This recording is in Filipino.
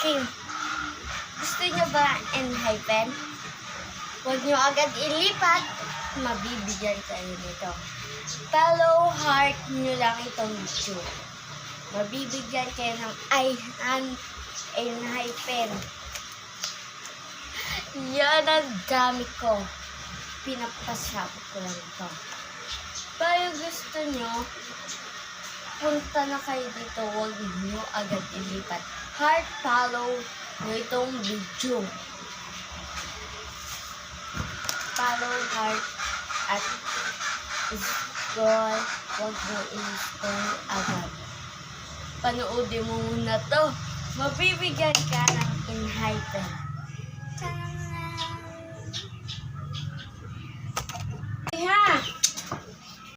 Okay. Gusto nyo ba enhypen? Huwag nyo agad ilipat. Mabibigyan kayo nito. Follow heart nyo lang itong video. Mabibigyan kayo ng enhypen. Yan ang gamit ko. Pinapasabot ko lang ito. Pero gusto nyo, punta na kayo dito. Huwag nyo agad ilipat. Heart follow nyo itong video. Follow heart at scroll. Huwag mo i-scroll agad. Panoodin mo muna to. Mabibigyan ka ng enhypen. Tara!